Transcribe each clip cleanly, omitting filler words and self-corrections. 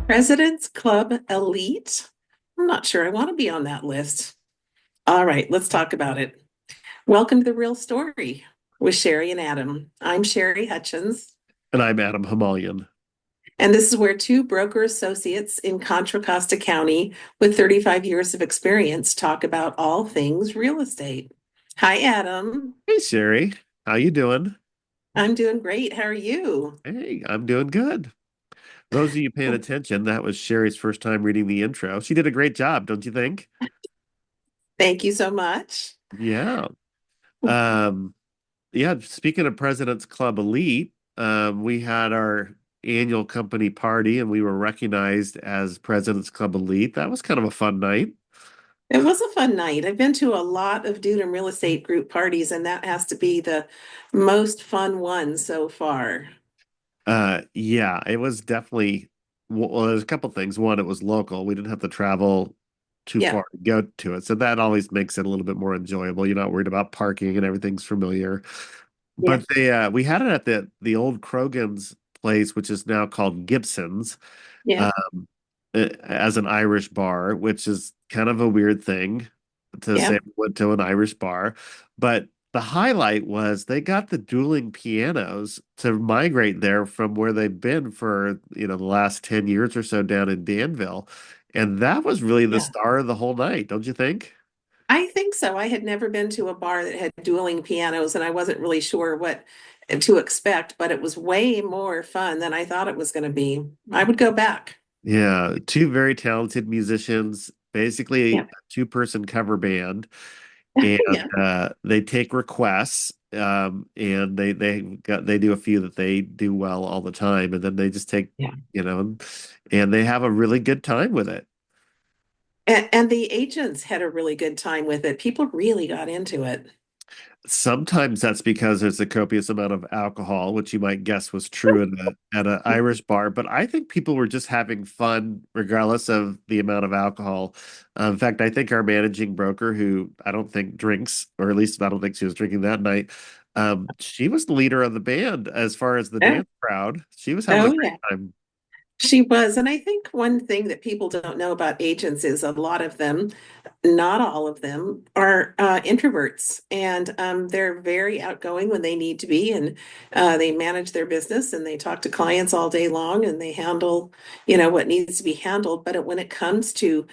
President's Club Elite. I'm not sure I want to be on that list. All right, let's talk about it. Welcome to The Real Story with Sherry and Adam. I'm Sherry Hutchens, And I'm Adam Hamalian. and this is where two broker associates in Contra Costa County with 35 years of experience talk about all things real estate. Hi, Adam. Hey Sherry, how you doing? I'm doing great. How are you? Hey, I'm doing good. Those of you paying attention, that was Sherry's first time reading the intro. She did a great job, don't you think? Thank you so much. Yeah. Um, yeah, speaking of President's Club Elite, we had our annual company party and we were recognized as President's Club Elite. That was kind of a fun night. It was a fun night. I've been to a lot of Dudum real estate group parties, and that has to be the most fun one so far. Yeah, it was definitely well, there's a couple things. One, it was local. We didn't have to travel too Yeah, far to go to it. So that always makes it a little bit more enjoyable. You're not worried about parking and everything's familiar. yeah, But we had it at the old Krogan's place, which is now called Gibson's, yeah, um, as an Irish bar, which is kind of a weird thing to yeah, say we went to an Irish bar. But the highlight was they got the dueling pianos to migrate there from where they've been for, the last 10 years or so down in Danville. And that was really the yeah. star of the whole night, don't you think? I think so. I had never been to a bar that had dueling pianos, and I wasn't really sure what to expect, but it was way more fun than I thought it was going to be. I would go back. Yeah, two very talented musicians, basically Yeah, a two-person cover band, and yeah, they take requests, and they do a few that they do well all the time, and then they just take, yeah. you know, and they have a really good time with it. And the agents had a really good time with it. People really got into it. Sometimes that's because there's a copious amount of alcohol, which you might guess was true at an Irish bar. But I think people were just having fun regardless of the amount of alcohol. In fact, I think our managing broker, who I don't think drinks, or at least I don't think she was drinking that night, she was the leader of the band as far as the Oh, dance crowd. She was having a oh great yeah. time. She was. And I think one thing that people don't know about agents is a lot of them, not all of them, are introverts. And they're very outgoing when they need to be. And they manage their business and they talk to clients all day long and they handle, what needs to be handled. But when it comes to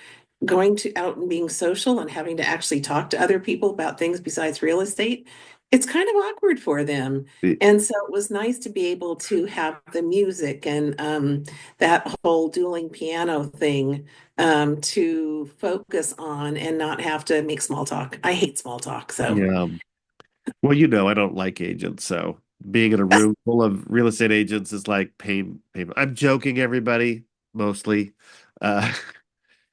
going to out and being social and having to actually talk to other people about things besides real estate, it's kind of awkward for them. And so it was nice to be able to have the music and that whole dueling piano thing to focus on and not have to make small talk. I hate small talk. So, Yeah. Well, I don't like agents, so being in a room full of real estate agents is like pain. I'm joking, everybody, mostly. Uh,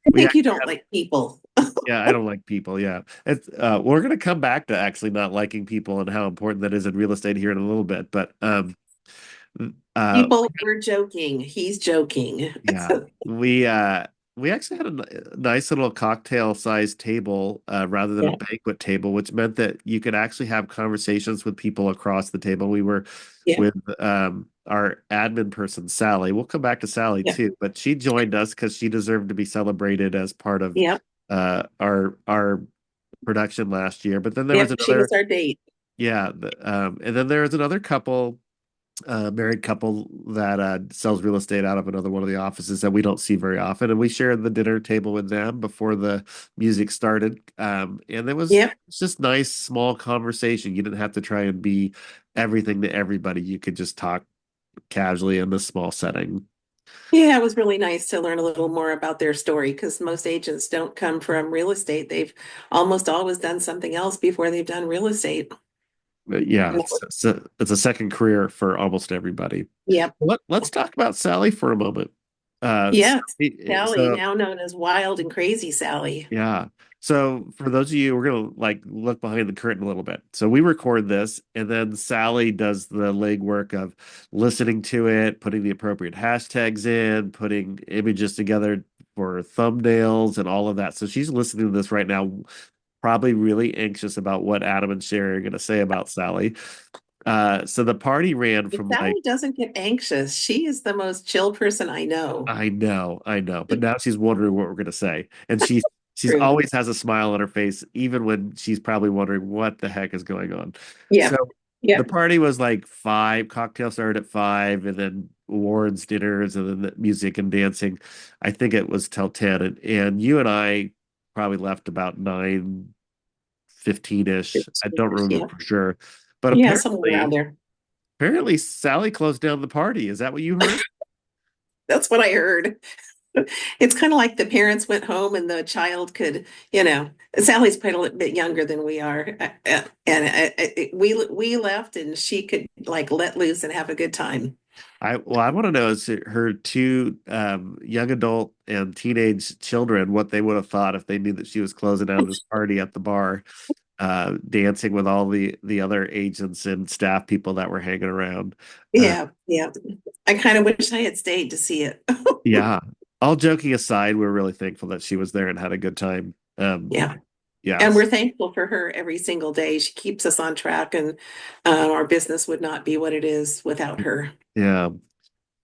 I we think you actually don't had, like people. yeah, I don't like people. Yeah, we're gonna come back to actually not liking people and how important that is in real estate here in a little bit. But uh, People were joking. He's joking. yeah, we actually had a nice little cocktail sized table rather than a Yeah. banquet table, which meant that you could actually have conversations with people across the table. We were Yeah. with our admin person, Sally. We'll come back to Sally Yeah. too, but she joined us because she deserved to be celebrated as part of Yeah. our production last year. But then there was Yep. She another, was our date. yeah, and then there was another couple, married couple that sells real estate out of another one of the offices that we don't see very often, and we shared the dinner table with them before the music started. And it was Yep. just nice, small conversation. You didn't have to try and be everything to everybody. You could just talk casually in this small setting. Yeah, it was really nice to learn a little more about their story because most agents don't come from real estate. They've almost always done something else before they've done real estate. But yeah, And that was- it's a second career for almost everybody. Yep. Let's talk about Sally for a moment. Yes. Sally, So now known as Wild and Crazy Sally. yeah. So for those of you, we're gonna like look behind the curtain a little bit. So we record this, and then Sally does the legwork of listening to it, putting the appropriate hashtags in, putting images together for thumbnails and all of that. So she's listening to this right now, probably really anxious about what Adam and Sherry are gonna say about Sally. So the party ran If from like Sally doesn't get anxious, she is the most chill person I know. I know, but now she's wondering what we're gonna say, and she's True. always has a smile on her face, even when she's probably wondering what the heck is going on. Yeah. So the Yeah. party was like five. Cocktails started at five, and then awards, dinners, and then the music and dancing. I think it was till 10, and you and I probably left about 9:15-ish. I don't remember Yeah. for sure, but Yeah, somewhere around there. apparently Sally closed down the party. Is that what you heard? That's what I heard. It's kind of like the parents went home and the child could, Sally's quite a little bit younger than we are, and we left and she could like let loose and have a good time. I want to know is her two young adult and teenage children what they would have thought if they knew that she was closing down this party at the bar, dancing with all the other agents and staff people that were hanging around. Uh, Yeah, yeah. I kind of wish I had stayed to see it. yeah, all joking aside, we're really thankful that she was there and had a good time. Yeah. And Yes, we're thankful for her every single day. She keeps us on track, and our business would not be what it is without her. yeah.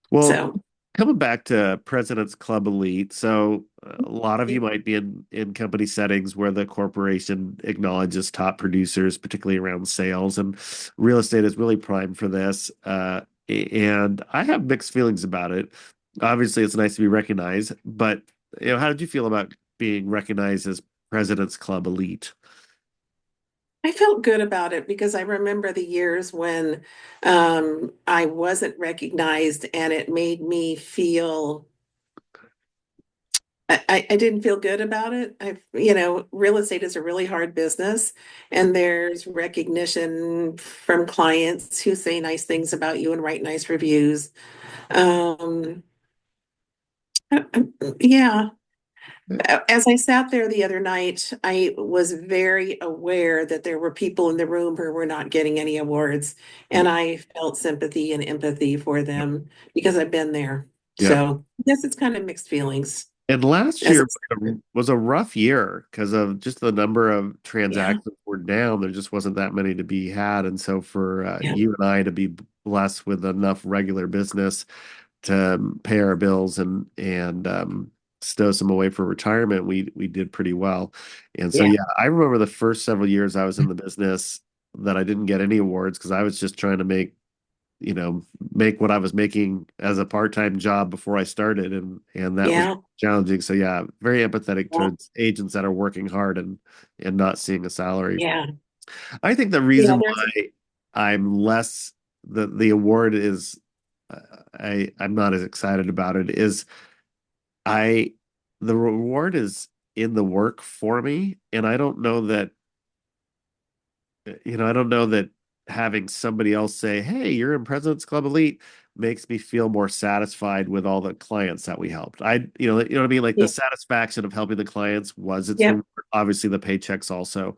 Well, So, coming back to President's Club Elite, so a lot of yeah, you might be in company settings where the corporation acknowledges top producers, particularly around sales, and real estate is really prime for this. And I have mixed feelings about it. Obviously, it's nice to be recognized, but how did you feel about being recognized as President's Club Elite? I felt good about it because I remember the years when I wasn't recognized, and it made me feel I didn't feel good about it. Real estate is a really hard business, and there's recognition from clients who say nice things about you and write nice reviews. Um, yeah, as I sat there the other night, I was very aware that there were people in the room who were not getting any awards, and I felt sympathy and empathy for Yep. them because I've been there. Yep. So, yes, it's kind of mixed feelings And last as year a, was a rough year because of just the number of yeah, transactions were down. There just wasn't that many to be had. And so for yeah, you and I to be blessed with enough regular business to pay our bills and stow some away for retirement, we did pretty well. And so yeah, yeah, I remember the first several years I was in the business that I didn't get any awards because I was just trying to make what I was making as a part-time job before I started and that was yeah, challenging. So yeah, very empathetic yeah, towards agents that are working hard and not seeing a salary. yeah, I think the yeah. reason There's, why I'm less the award is I'm not as excited about it is I the reward is in the work for me and I don't know that having somebody else say, "Hey, you're in President's Club Elite," makes me feel more satisfied with all the clients that we helped. You know what I mean? Like the yeah, satisfaction of helping the clients was its yeah, reward. Obviously, the paychecks also.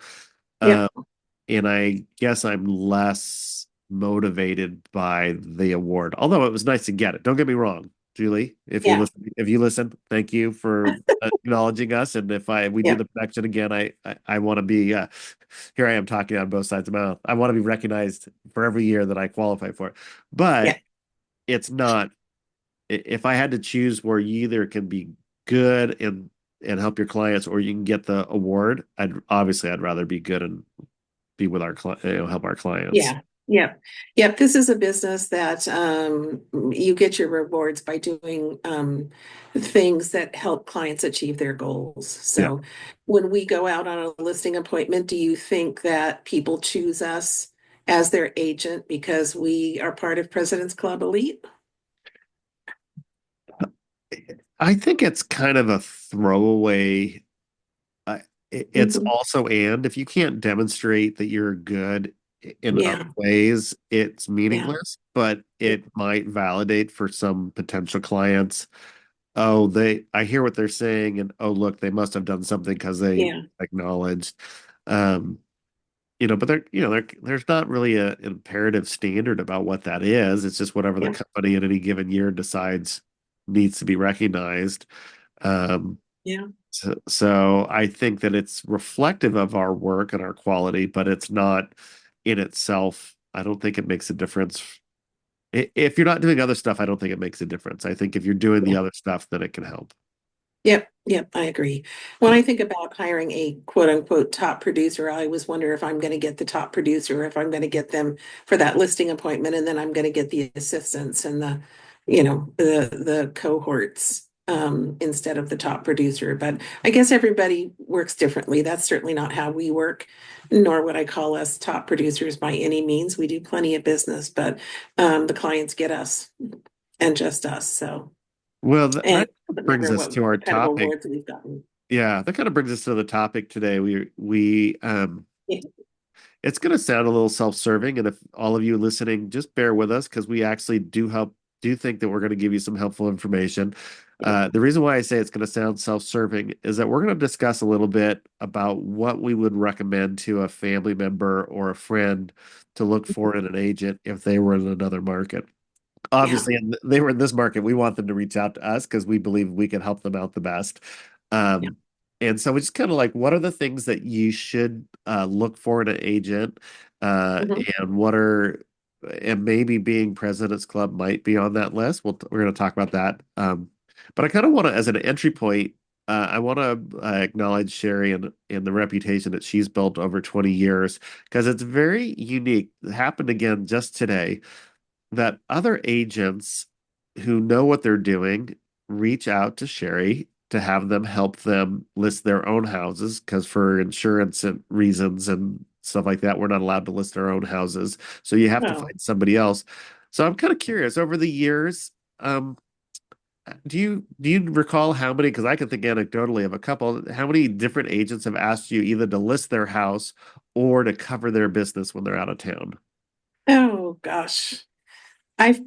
yeah, Um, and I guess I'm less motivated by the award, although it was nice to get it. Don't get me wrong, Julie. yeah, If you listen, thank you for acknowledging us. And if we do yeah, the production again, I want to be here. I am talking on both sides of my mouth. I want to be recognized for every year that I qualify for. But yeah, it's not. If I had to choose where you either can be good and help your clients, or you can get the award, I'd rather be good and be with our help our clients. yeah, yeah, yeah. This is a business that you get your rewards by doing things that help clients achieve their goals. Yeah. So, when we go out on a listing appointment, do you think that people choose us as their agent because we are part of President's Club Elite? I think it's kind of a throwaway. Uh, it's Mhm. also, and if you can't demonstrate that you're good in other Yeah, ways, it's yeah, meaningless, but it might validate for some potential clients. Oh, I hear what they're saying, and oh, look, they must have done something because they yeah, acknowledged. Um, but there's not really an imperative standard about what that is. It's just whatever the yeah, company in any given year decides needs to be recognized. Um, yeah, so I think that it's reflective of our work and our quality, but it's not in itself. I don't think it makes a difference. If you're not doing other stuff, I don't think it makes a difference. I think if you're doing the other stuff, then it can help. Yep, yep, I agree. When I think about hiring a quote unquote top producer, I always wonder if I'm going to get the top producer, if I'm going to get them for that listing appointment, and then I'm going to get the assistants and the cohorts instead of the top producer. But I guess everybody works differently. That's certainly not how we work, nor would I call us top producers by any means. We do plenty of business, but the clients get us and just us. So. Well, And that it doesn't brings matter us to our what kind of topic. awards we've gotten. Yeah, that kind of brings us to the topic today. We Yeah. it's going to sound a little self-serving, and if all of you listening, just bear with us because we actually do think that we're going to give you some helpful information. The reason why I say it's going to sound self-serving is that we're going to discuss a little bit about what we would recommend to a family member or a friend to look for in an agent if they were in another market. Yeah. Obviously, and they were in this market, we want them to reach out to us because we believe we can help them out the best. Yeah. Um, and so we just kind of like, what are the things that you should look for in an agent? Mhm. And what are, and maybe being President's Club might be on that list. We're going to talk about that. But I kind of want to, as an entry point, I want to acknowledge Sherry and the reputation that she's built over 20 years because it's very unique. It happened again just today that other agents who know what they're doing reach out to Sherry to have them help them list their own houses because for insurance and reasons and stuff like that, we're not allowed to list our own houses. So you have to Oh. find somebody else. So I'm kind of curious over the years, do you recall how many, because I can think anecdotally of a couple, how many different agents have asked you either to list their house or to cover their business when they're out of town? Oh gosh. I've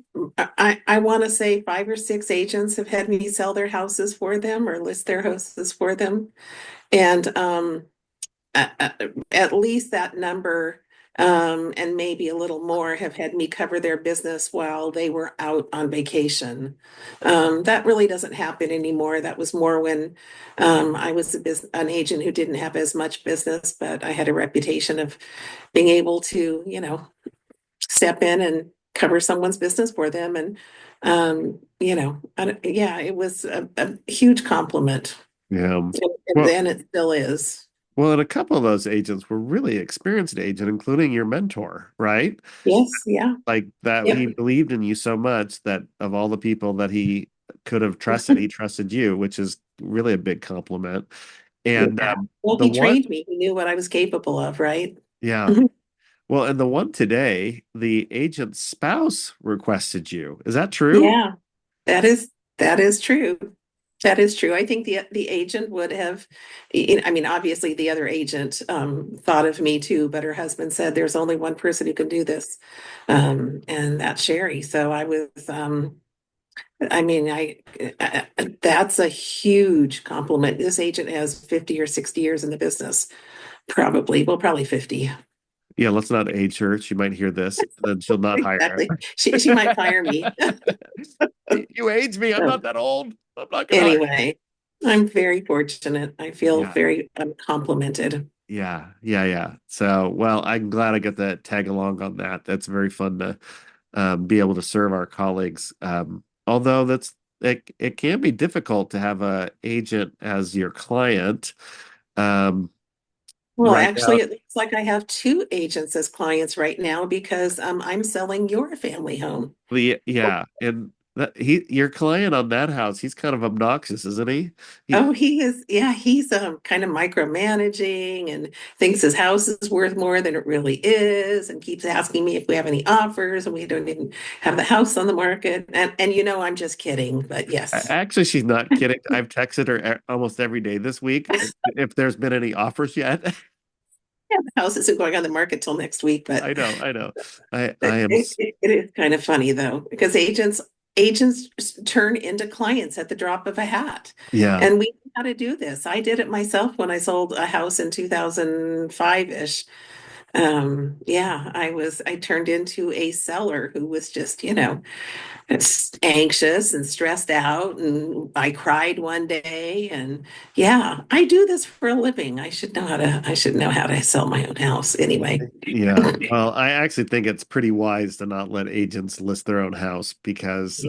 I want to say 5 or 6 agents have had me sell their houses for them or list their houses for them. And at least that number, and maybe a little more, have had me cover their business while they were out on vacation. That really doesn't happen anymore. That was more when I was an agent who didn't have as much business, but I had a reputation of being able to, step in and cover someone's business for them. And, yeah, it was a huge compliment. Yeah. And Well, then it still is. Well, and a couple of those agents were really experienced agent, including your mentor, right? Yes, yeah. Like that he Yep. believed in you so much that of all the people that he could have trusted, he trusted you, which is really a big compliment. And Yeah. Well, the he one, trained me. He knew what I was capable of, right? yeah. Well, and the one today, the agent's spouse requested you. Is that true? Yeah, that is that is true. That is true. I think the agent would have, I mean, obviously the other agent thought of me too, but her husband said there's only one person who can do this, and that's Sherry. So I was, I mean, that's a huge compliment. This agent has 50 or 60 years in the business, probably. Well, probably 50. Yeah, let's not age her. She might hear this, then she'll not hire Exactly. She might fire me. You age me. I'm So not that old. I'm not gonna hire. anyway, I'm very fortunate. I feel Yeah. very complimented. Yeah. So, well, I'm glad I get to tag along on that. That's very fun to be able to serve our colleagues. Although it can be difficult to have a agent as your client. Um, Well, right now, actually, it looks like I have 2 agents as clients right now because I'm selling your family home. yeah, and your client on that house, he's kind of obnoxious, isn't he? Oh, He he is, yeah, he's kind of micromanaging and thinks his house is worth more than it really is and keeps asking me if we have any offers and we don't even have the house on the market. And I'm just kidding, but yes. actually, she's not kidding. I've texted her almost every day this week if there's been any offers yet. Yeah, the house isn't going on the market till next week, but I know. I It, am. it is kind of funny though, because agents turn into clients at the drop of a hat. Yeah. And we know how to do this. I did it myself when I sold a house in 2005-ish. Yeah, I turned into a seller who was just, it's anxious and stressed out. And I cried one day. And yeah, I do this for a living. I should know how to sell my own house anyway. Yeah. Well, I actually think it's pretty wise to not let agents list their own house because,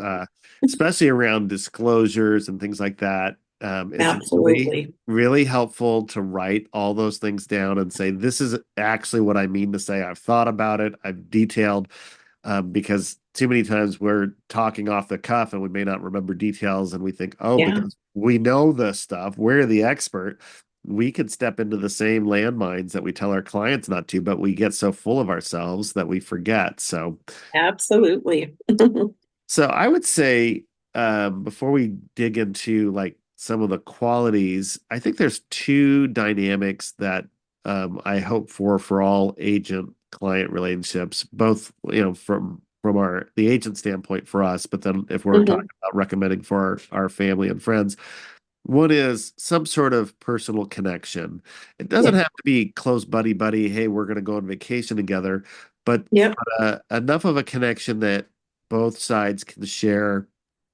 especially around disclosures and things like that, it's really, Absolutely. really helpful to write all those things down and say, this is actually what I mean to say. I've thought about it, I've detailed, because too many times we're talking off the cuff and we may not remember details and we think, oh, Yeah, because we know this stuff, we're the expert. We could step into the same landmines that we tell our clients not to, but we get so full of ourselves that we forget. absolutely. So I would say, before we dig into like some of the qualities, I think there's two dynamics that I hope for all agent client relationships, both from our the agent standpoint for us, but then if we're talking Mhm. about recommending for our family and friends, one is some sort of personal connection. It doesn't Yeah. have to be close buddy buddy. Hey, we're going to go on vacation together, but Yep. enough of a connection that both sides can share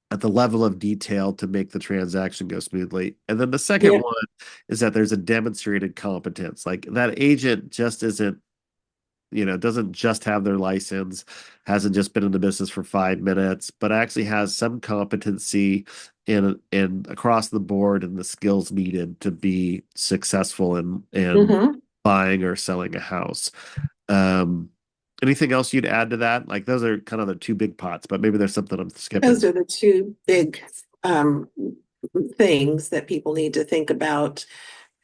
at the level of detail to make the transaction go smoothly. And then the second Yep. one is that there's a demonstrated competence. Like that agent just isn't, doesn't just have their license, hasn't just been in the business for 5 minutes, but actually has some competency in across the board and the skills needed to be successful in Hmm. buying or selling a house. Um, Anything else you'd add to that? Like those are kind of the two big pots, but maybe there's something I'm skipping. Those are the two big things that people need to think about.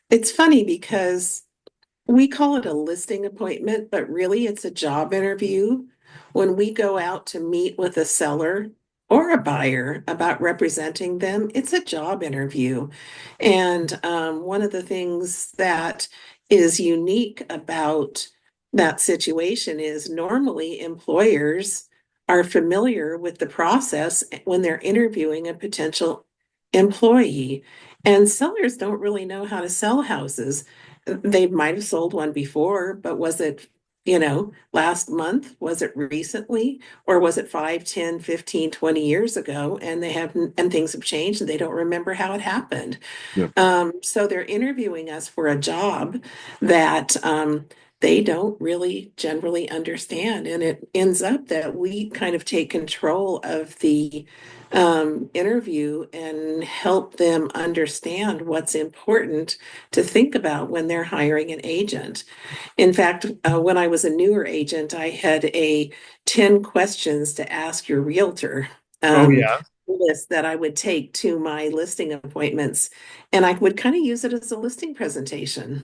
It's funny because we call it a listing appointment, but really it's a job interview. When we go out to meet with a seller or a buyer about representing them, it's a job interview. And one of the things that is unique about that situation is normally employers are familiar with the process when they're interviewing a potential employee. And sellers don't really know how to sell houses. They might have sold one before, but was it, last month? Was it recently? Or was it 5, 10, 15, 20 years ago? And things have changed and they don't remember how it happened. Yeah. So they're interviewing us for a job that they don't really generally understand. And it ends up that we kind of take control of the interview and help them understand what's important to think about when they're hiring an agent. In fact, when I was a newer agent, I had a 10 questions to ask your realtor. Oh Um, yeah. list that I would take to my listing appointments. And I would kind of use it as a listing presentation,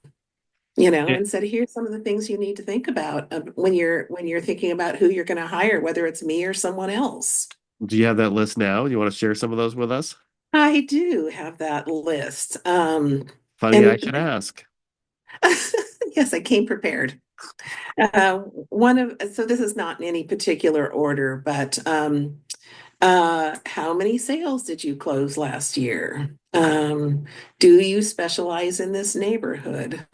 Eh, and said, here's some of the things you need to think about when you're thinking about who you're going to hire, whether it's me or someone else. Do you have that list now? You want to share some of those with us? I do have that list. Funny, I And should ask. yes, I came prepared. Uh, one of so this is not in any particular order, but how many sales did you close last year? Do you specialize in this neighborhood?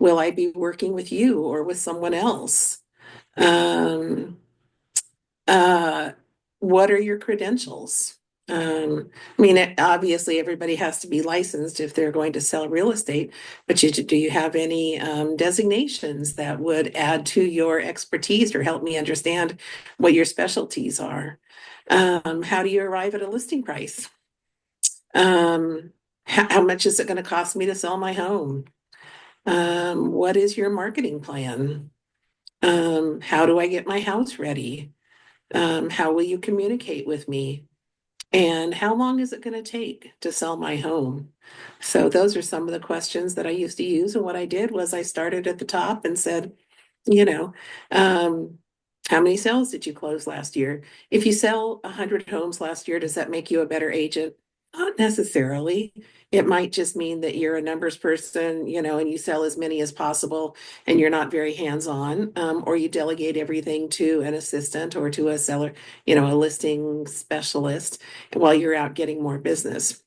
Will I be working with you or with someone else? Um, uh, what are your credentials? Obviously, everybody has to be licensed if they're going to sell real estate, but do you have any designations that would add to your expertise or help me understand what your specialties are? How do you arrive at a listing price? Um, how much is it going to cost me to sell my home? What is your marketing plan? How do I get my house ready? How will you communicate with me? And how long is it going to take to sell my home? So those are some of the questions that I used to use. And what I did was I started at the top and said, you know, um, how many sales did you close last year? If you sell 100 homes last year, does that make you a better agent? Not necessarily. It might just mean that you're a numbers person, and you sell as many as possible and you're not very hands-on, or you delegate everything to an assistant or to a seller, a listing specialist while you're out getting more business.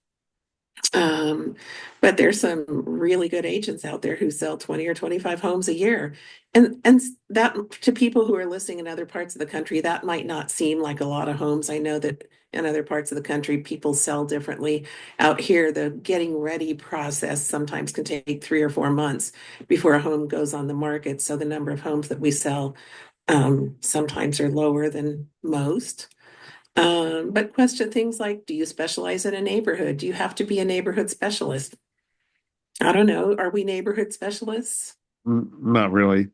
Um, but there's some really good agents out there who sell 20 or 25 homes a year. And that to people who are listening in other parts of the country, that might not seem like a lot of homes. I know that in other parts of the country, people sell differently. Out here, the getting ready process sometimes can take 3 or 4 months before a home goes on the market. So the number of homes that we sell sometimes are lower than most. But question things like, do you specialize in a neighborhood? Do you have to be a neighborhood specialist? I don't know. Are we neighborhood specialists? Not really.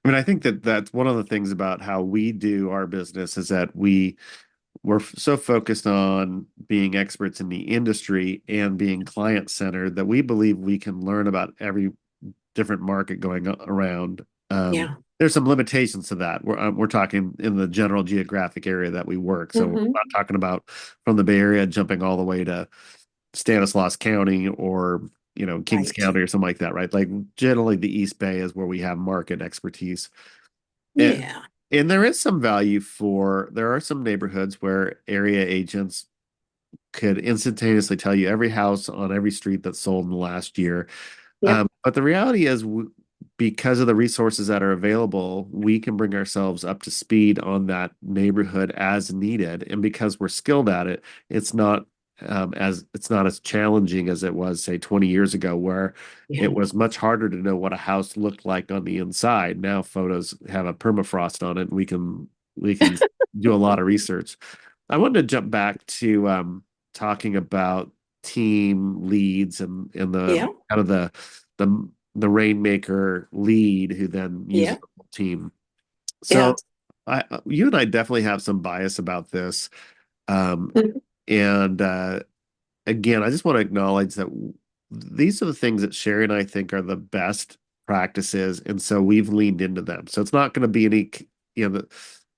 I mean, I think that that's one of the things about how we do our business is that we're so focused on being experts in the industry and being client centered that we believe we can learn about every different market going around. Yeah. There's some limitations to that. We're talking in the general geographic area that we work. So we're Hmm. not talking about from the Bay Area jumping all the way to Stanislaus County or Kings Right. County or something like that, right? Like generally the East Bay is where we have market expertise. And Yeah. and there is some value for there are some neighborhoods where area agents could instantaneously tell you every house on every street that's sold in the last year. Yep. But the reality is, because of the resources that are available, we can bring ourselves up to speed on that neighborhood as needed. And because we're skilled at it, it's not as challenging as it was, say, 20 years ago, where Yeah. it was much harder to know what a house looked like on the inside. Now photos have a permafrost on it, and we can do a lot of research. I wanted to jump back to talking about team leads and the Yeah. kind of the rainmaker lead who then uses Yeah. the whole team. So Yeah. you and I definitely have some bias about this. Um, and again, I just want to acknowledge that these are the things that Sherry and I think are the best practices, and so we've leaned into them. So it's not going to be any,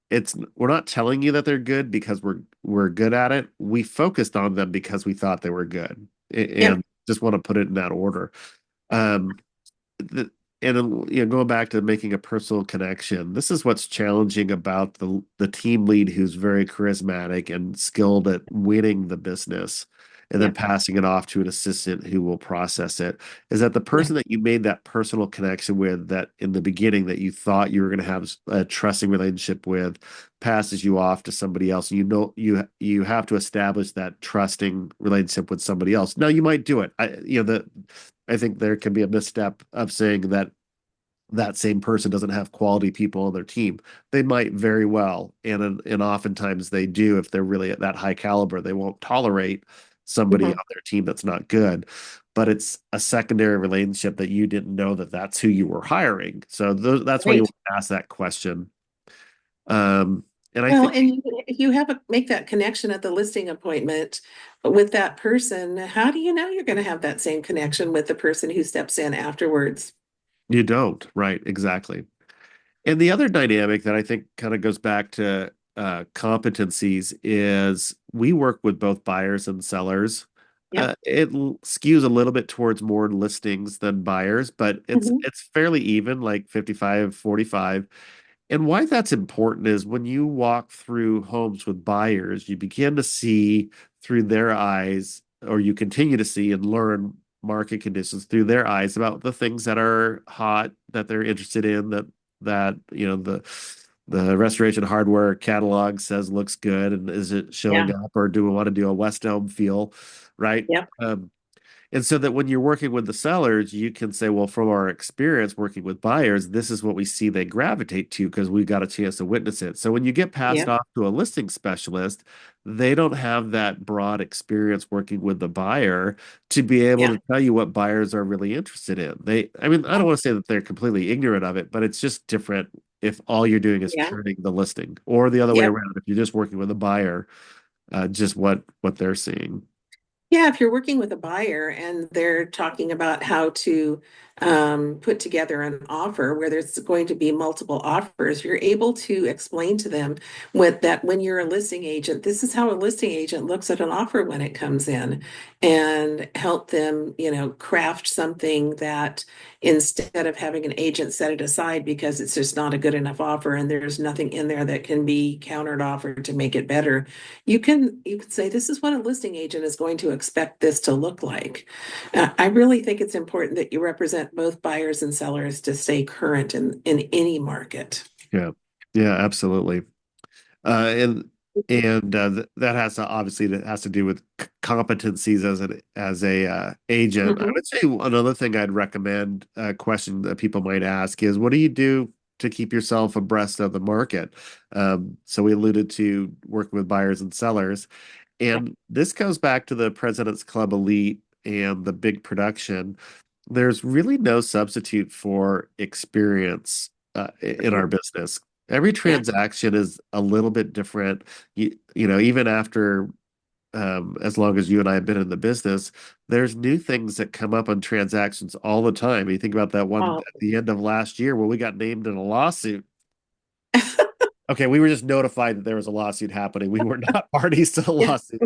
it's we're not telling you that they're good because we're good at it. We focused on them because we thought they were good, Yep. and just want to put it in that order. Um, the, and going back to making a personal connection, this is what's challenging about the team lead who's very charismatic and skilled at winning the business and then Yep. passing it off to an assistant who will process it, is that the Yeah. person that you made that personal connection with, that in the beginning that you thought you were going to have a trusting relationship with, passes you off to somebody else. You have to establish that trusting relationship with somebody else. Now you might do it. I think there can be a misstep of saying that that same person doesn't have quality people on their team. They might very well, and oftentimes they do if they're really at that high caliber. They won't tolerate somebody Hmm. on their team that's not good. But it's a secondary relationship that you didn't know that that's who you were hiring. So that's why you Right. want to ask that question. And I Well, think and if you have make that connection at the listing appointment with that person, how do you know you're going to have that same connection with the person who steps in afterwards? you don't, right? Exactly. And the other dynamic that I think kind of goes back to competencies is we work with both buyers and sellers. Yep. Skews a little bit towards more listings than buyers, but it's Hmm. it's fairly even, like 55-45. And why that's important is when you walk through homes with buyers, you begin to see through their eyes, or you continue to see and learn market conditions through their eyes about the things that are hot, that they're interested in, that the restoration hardware catalog says looks good, and is it showing Yeah. up, or do we want to do a West Elm feel, right? Yep. And so that when you're working with the sellers, you can say, well, from our experience working with buyers, this is what we see they gravitate to because we got a chance to witness it. So when you get passed Yep. off to a listing specialist, they don't have that broad experience working with the buyer to be able Yeah. to tell you what buyers are really interested in. I mean, I don't want to say that they're completely ignorant of it, but it's just different if all you're doing is Yeah. turning the listing, or the other way Yep. around, if you're just working with a buyer, just what they're seeing. Yeah, if you're working with a buyer and they're talking about how to put together an offer where there's going to be multiple offers, you're able to explain to them when you're a listing agent, this is how a listing agent looks at an offer when it comes in, and help them, craft something that instead of having an agent set it aside because it's just not a good enough offer and there's nothing in there that can be countered offered to make it better, you can say this is what a listing agent is going to expect this to look like. I really think it's important that you represent both buyers and sellers to stay current in any market. Yeah. Yeah, absolutely. And that has to obviously that has to do with competencies as a agent. I Mhm. would say another thing I'd recommend, a question that people might ask is, what do you do to keep yourself abreast of the market? So we alluded to working with buyers and sellers, Yeah. and this goes back to the President's Club Elite and the big production. There's really no substitute for experience in our business. Every Yeah. transaction is a little bit different. Even after as long as you and I have been in the business, there's new things that come up on transactions all the time. You think about that one Oh, at the end of last year where we got named in a lawsuit. Okay, we were just notified that there was a lawsuit happening. We were not parties to the yeah. lawsuit.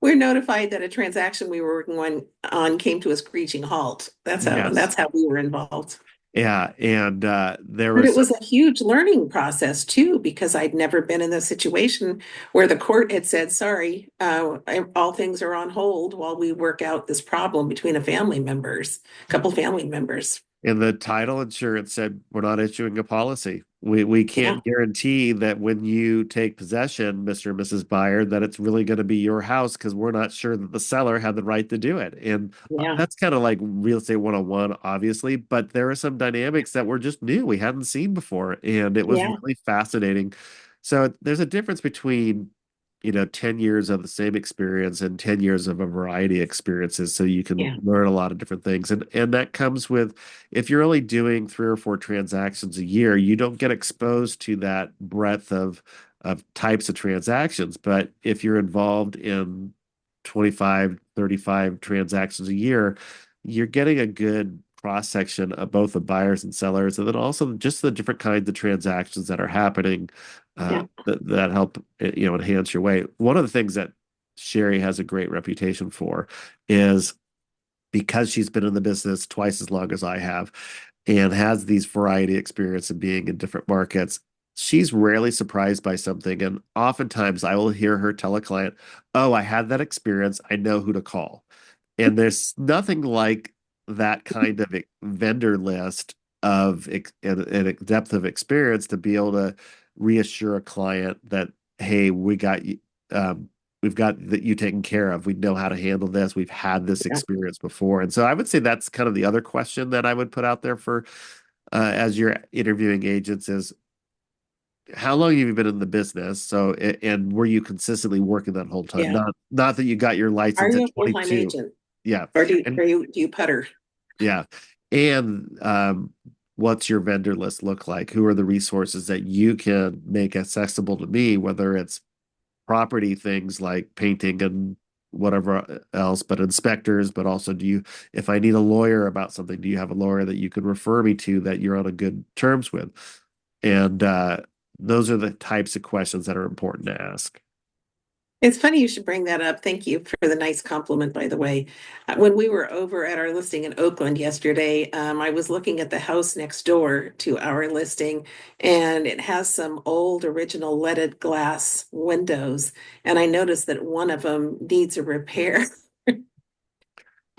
We're notified that a transaction we were working on came to a screeching halt. That's how Yes. that's how we were involved. Yeah, and there But was it some. was a huge learning process too, because I'd never been in the situation where the court had said, sorry, all things are on hold while we work out this problem between couple family members. And the title insurance said, we're not issuing a policy. We Yeah, can't guarantee that when you take possession, Mr. and Mrs. Buyer, that it's really going to be your house because we're not sure that the seller had the right to do it. And yeah, that's kind of like real estate 101, obviously, but there are some dynamics that were just new, we hadn't seen before, and it was yeah, really fascinating. So there's a difference between 10 years of the same experience and 10 years of a variety of experiences, so you can yeah, learn a lot of different things. And that comes with, if you're only doing 3 or 4 transactions a year, you don't get exposed to that breadth of types of transactions. But if you're involved in 25, 35 transactions a year, you're getting a good cross section of both the buyers and sellers, and then also just the different kinds of transactions that are happening yeah, that help enhance your way. One of the things that Sherry has a great reputation for is, because she's been in the business twice as long as I have and has these variety experience of being in different markets, she's rarely surprised by something. And oftentimes I will hear her tell a client, oh, I had that experience, I know who to call. And there's nothing like that kind of vendor list of and depth of experience to be able to reassure a client that, hey, um, we've got that you taken care of. We know how to handle this. We've had this yeah, experience before. And so I would say that's kind of the other question that I would put out there for as you're interviewing agents is, how long have you been in the business? So, and were you consistently working that whole time? yeah. Not that you got your Are license you at a full-time 22. agent, Yeah. or do you, And are you do you putter? yeah. And what's your vendor list look like? Who are the resources that you can make accessible to me, whether it's property things like painting and whatever else, but inspectors, but also if I need a lawyer about something, do you have a lawyer that you could refer me to that you're on a good terms with? And those are the types of questions that are important to ask. It's funny you should bring that up. Thank you for the nice compliment, by the way. When we were over at our listing in Oakland yesterday, I was looking at the house next door to our listing, and it has some old original leaded glass windows. And I noticed that one of them needs a repair.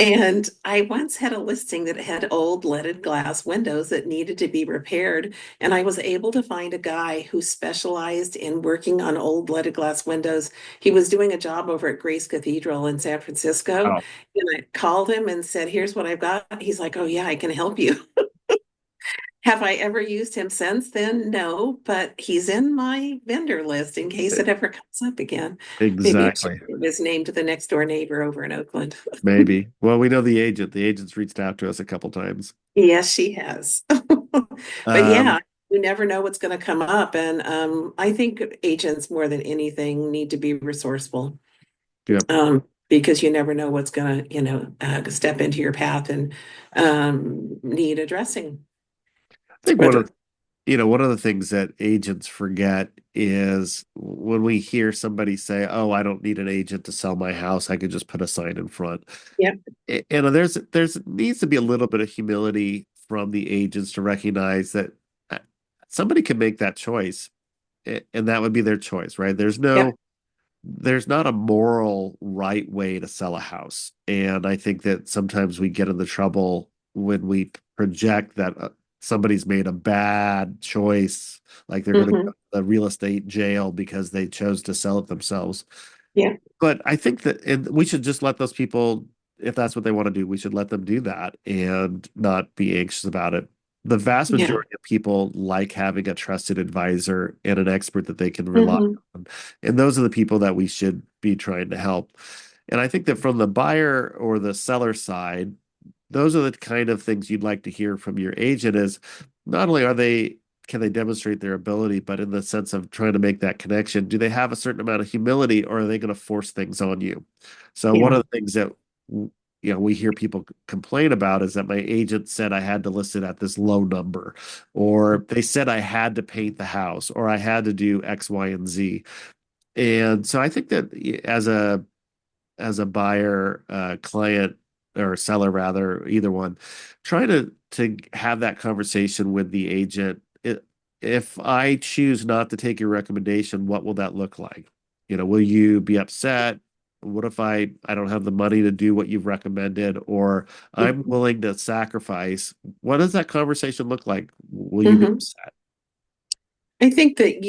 And I once had a listing that had old leaded glass windows that needed to be repaired. And I was able to find a guy who specialized in working on old leaded glass windows. He was doing a job over at Grace Cathedral in San Francisco. Oh, And I called him and said, here's what I've got. He's like, oh, yeah, I can help you. Have I ever used him since then? No, but he's in my vendor list in case it ever comes up again. Maybe I should exactly. give his name to the next door neighbor over in Oakland. Maybe. Well, we know the agent. The agent's reached out to us a couple times. Yes, she has. But Um, yeah, you never know what's going to come up. And I think agents, more than anything, need to be resourceful. yeah. Um, because you never know what's going to, step into your path and need addressing. I think Whether, one of the things that agents forget is when we hear somebody say, "Oh, I don't need an agent to sell my house. I could just put a sign in front." yeah, And there's needs to be a little bit of humility from the agents to recognize that uh, somebody can make that choice, and that would be their choice, right? yeah, There's not a moral right way to sell a house. And I think that sometimes we get in the trouble when we project that somebody's made a bad choice, like they're going to hmm go to the real estate jail because they chose to sell it themselves. yeah, But I think that and we should just let those people, if that's what they want to do, we should let them do that and not be anxious about it. The vast yeah, majority of people like having a trusted advisor and an expert that they can rely hmm on. And those are the people that we should be trying to help. And I think that from the buyer or the seller side, those are the kind of things you'd like to hear from your agent is not only are they can they demonstrate their ability, but in the sense of trying to make that connection, do they have a certain amount of humility or are they going to force things on you? So one yeah, of the things that we hear people complain about is that my agent said I had to list it at this low number, or they said I had to paint the house, or I had to do X, Y, and Z. And so I think that as a buyer, client, or seller rather, either one, try to have that conversation with the agent. If I choose not to take your recommendation, what will that look like? Will you be upset? What if I don't have the money to do what you've recommended, or I'm hmm willing to sacrifice? What does that conversation look like? Will you be hmm upset? I think that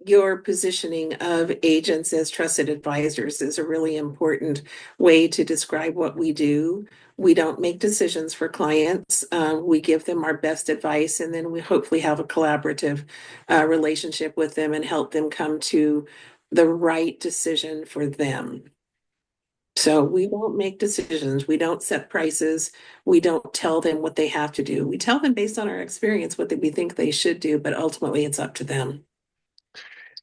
your positioning of agents as trusted advisors is a really important way to describe what we do. We don't make decisions for clients. We give them our best advice, and then we hopefully have a collaborative relationship with them and help them come to the right decision for them. So we don't make decisions. We don't set prices. We don't tell them what they have to do. We tell them based on our experience what we think they should do, but ultimately it's up to them.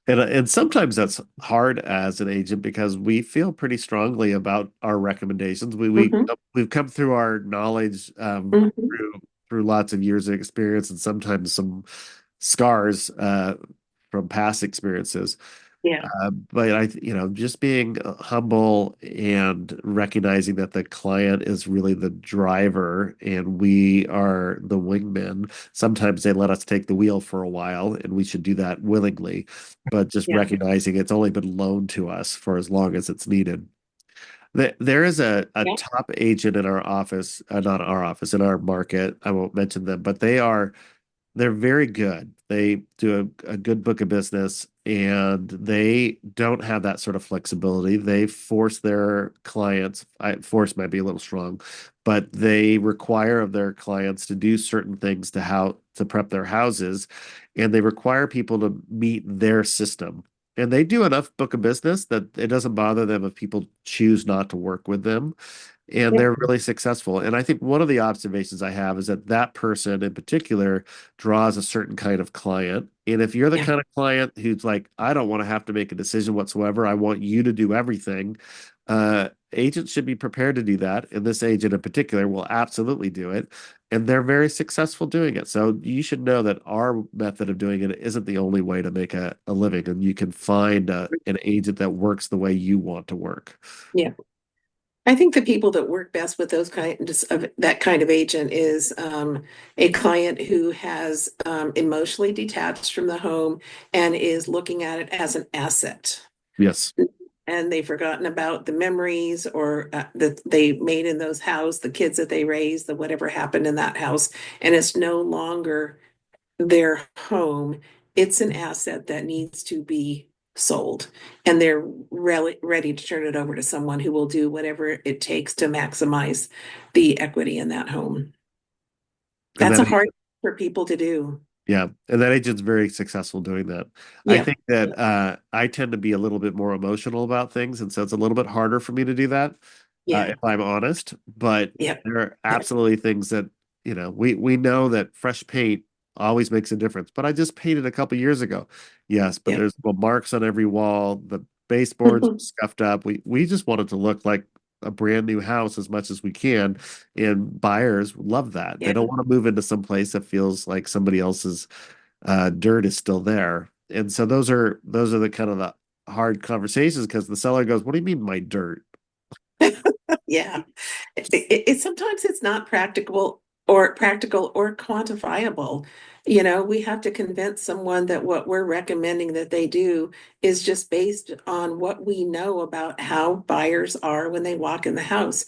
And sometimes that's hard as an agent because we feel pretty strongly about our recommendations. hmm We've come through our knowledge hmm through lots of years of experience and sometimes some scars from past experiences. Yeah, But just being humble and recognizing that the client is really the driver and we are the wingmen. Sometimes they let us take the wheel for a while, and we should do that willingly, but just yeah, recognizing it's only been loaned to us for as long as it's needed. There is a yeah, top agent in our office, not our office, in our market. I won't mention them, but they're very good. They do a good book of business and they don't have that sort of flexibility. They force their clients, force might be a little strong, but they require of their clients to do certain things to prep their houses, and they require people to meet their system. And they do enough book of business that it doesn't bother them if people choose not to work with them, and yeah, they're really successful. And I think one of the observations I have is that that person in particular draws a certain kind of client. And if you're the yeah, kind of client who's like, I don't want to have to make a decision whatsoever, I want you to do everything, agents should be prepared to do that. And this agent in particular will absolutely do it. And they're very successful doing it. So you should know that our method of doing it isn't the only way to make a living. And you can find an agent that works the way you want to work. yeah. I think the people that work best with those kinds of that kind of agent is a client who has emotionally detached from the home and is looking at it as an asset. Yes. And they've forgotten about the memories or that they made in those houses, the kids that they raised, the whatever happened in that house, and it's no longer their home. It's an asset that needs to be sold, and they're really ready to turn it over to someone who will do whatever it takes to maximize the equity in that home. And That's a that hard for people to do. Yeah, and that agent's very successful doing that. I Yeah, think that I tend to be a little bit more emotional about things, and so it's a little bit harder for me to do that, yeah, if I'm honest. But yeah, there are yeah, absolutely things that, we know that fresh paint always makes a difference. But I just painted a couple years ago. Yes, but yeah. there's little marks on every wall. The baseboards are scuffed up. We just want it to look like a brand new house as much as we can. And buyers love that. They Yeah. don't want to move into some place that feels like somebody else's dirt is still there. And so those are the kind of the hard conversations because the seller goes, "What do you mean my dirt?" Yeah. Sometimes it's not practical or quantifiable. We have to convince someone that what we're recommending that they do is just based on what we know about how buyers are when they walk in the house.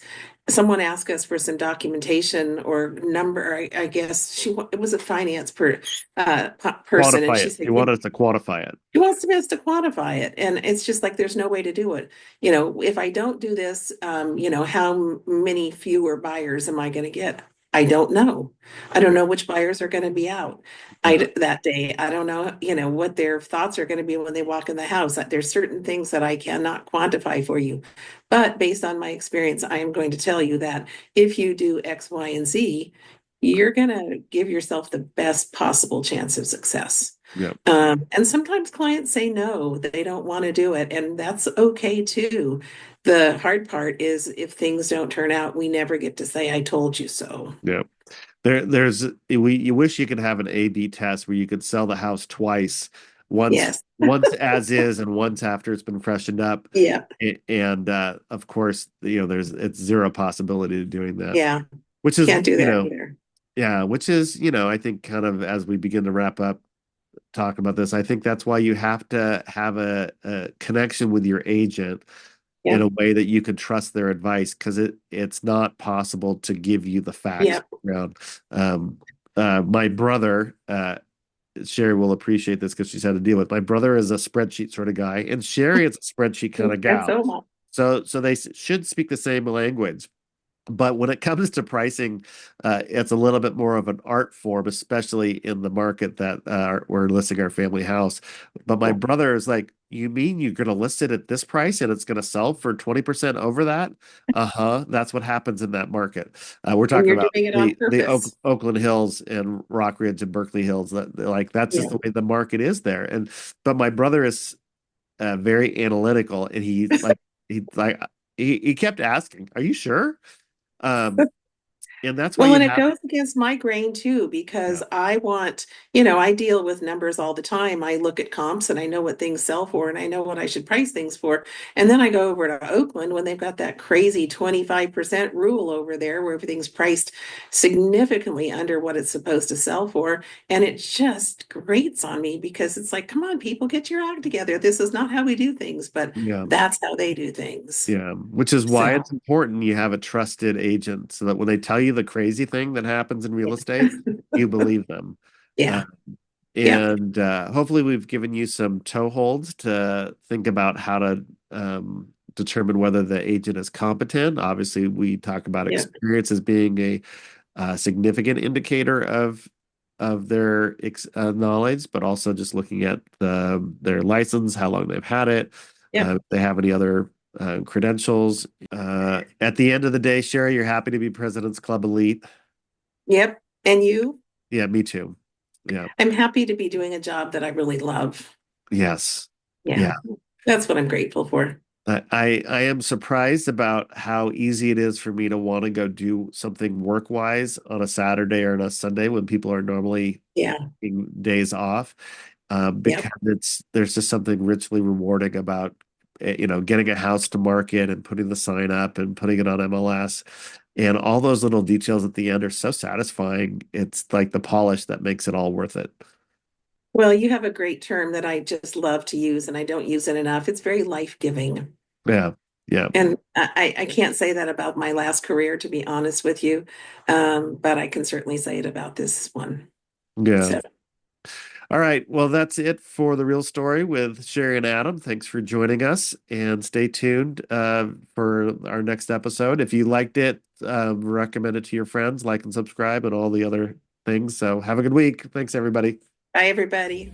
Someone asked us for some documentation or number. I guess it was a finance person, and Quantify she it. said, You want us to quantify it. he wants us to quantify it. And it's just like there's no way to do it. If I don't do this, how many fewer buyers am I going to get? I don't know. I don't know which buyers are going to be out Yeah. that day. I don't know, what their thoughts are going to be when they walk in the house. There's certain things that I cannot quantify for you. But based on my experience, I am going to tell you that if you do X, Y, and Z, you're going to give yourself the best possible chance of success. Yeah. And sometimes clients say no, they don't want to do it, and that's okay too. The hard part is if things don't turn out, we never get to say, I told you so. Yeah. There's you wish you could have an A/B test where you could sell the house twice, Yes. once as is and once after it's been freshened up. Yeah. And of course, it's zero possibility of doing that. Yeah. Which is, Can't do that either. yeah, which is, I think kind of as we begin to wrap up talk about this, I think that's why you have to have a connection with your agent in Yeah. a way that you can trust their advice because it's not possible to give you the facts Yeah. around. Um, my brother, Sherry will appreciate this because she's had to deal with. My brother is a spreadsheet sort of guy, and Sherry is a spreadsheet kind of That's gal. so much. So they should speak the same language. But when it comes to pricing, it's a little bit more of an art form, especially in the market that we're listing our family house. But my Yeah. brother is like, "You mean you're going to list it at this price and it's going to sell for 20% over that?" Uh-huh. That's what happens in that market. We're And talking you're about doing it on the purpose. Oakland Hills and Rock Ridge and Berkeley Hills. That's just Yeah. the way the market is there. But my brother is very analytical, and he he kept asking, "Are you sure?" Um, and that's why Well, you and it have, goes against my grain too, yeah, because I deal with numbers all the time. I look at comps and I know what things sell for and I know what I should price things for. And then I go over to Oakland when they've got that crazy 25% rule over there where everything's priced significantly under what it's supposed to sell for. And it just grates on me because it's like, come on, people, get your act together. This is not how we do things, but yeah, that's how they do things. yeah. Which is why So, it's important you have a trusted agent so that when they tell you the crazy thing that happens in real estate, you believe them. Uh, yeah. Yeah. and hopefully we've given you some toeholds to think about how to determine whether the agent is competent. Obviously, we talk about Yeah. experience as being a significant indicator of their knowledge, but also just looking at their license, how long they've had it, Yep. if they have any other credentials. At the end of the day, Sherry, you're happy to be President's Club Elite. Yep. And you? Yeah, me too. Yeah. I'm happy to be doing a job that I really love. Yes. Yeah. Yeah. That's what I'm grateful for. I am surprised about how easy it is for me to want to go do something work-wise on a Saturday or on a Sunday when people are normally Yeah. taking days off, Yep. because there's just something richly rewarding about getting a house to market and putting the sign up and putting it on MLS, and all those little details at the end are so satisfying. It's like the polish that makes it all worth it. Well, you have a great term that I just love to use and I don't use it enough. It's very life-giving. Yeah, yeah, And I can't say that about my last career, to be honest with you. But I can certainly say it about this one. yeah. So All right. Well, that's it for the real story with Sherry and Adam. Thanks for joining us, and stay tuned for our next episode. If you liked it, recommend it to your friends, like and subscribe, and all the other things. So have a good week. Thanks, everybody. bye, everybody.